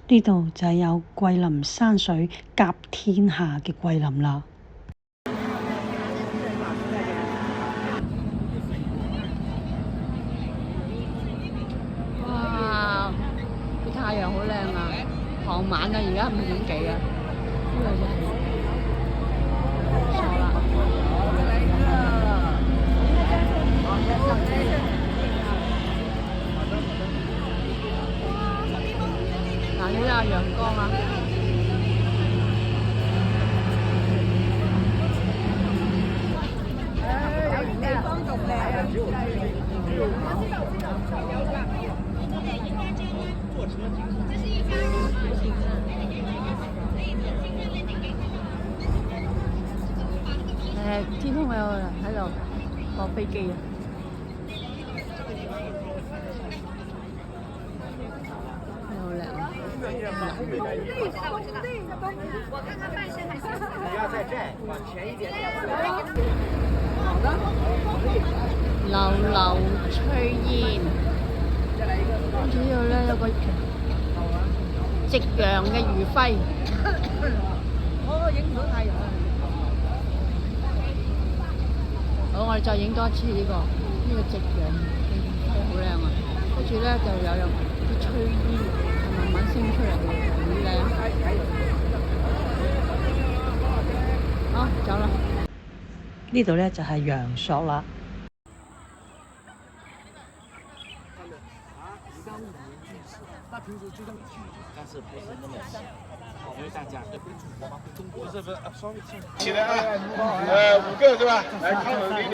呢度就係有桂林山水甲天下嘅桂林啦。哇！個太陽好靚啊，傍晚啊，而家5點幾啊，呢個真係傻啦。嗱，呢個陽光啊！天空有人喺度放飛機啊！好靚啊！我看看半身还是。不要再站，往前一点。流流炊煙，跟住呢度咧有個夕陽嘅餘暉。我影唔到太陽啊！好，我哋再影多一次呢個夕陽，好靚啊！跟住咧就有啲炊煙慢慢升出嚟，好靚。好，走啦。呢度咧就係陽朔啦。那平时就像聚，但是不是那么细，因为大家不是稍微起来啊，5个是吧？来，看我这个。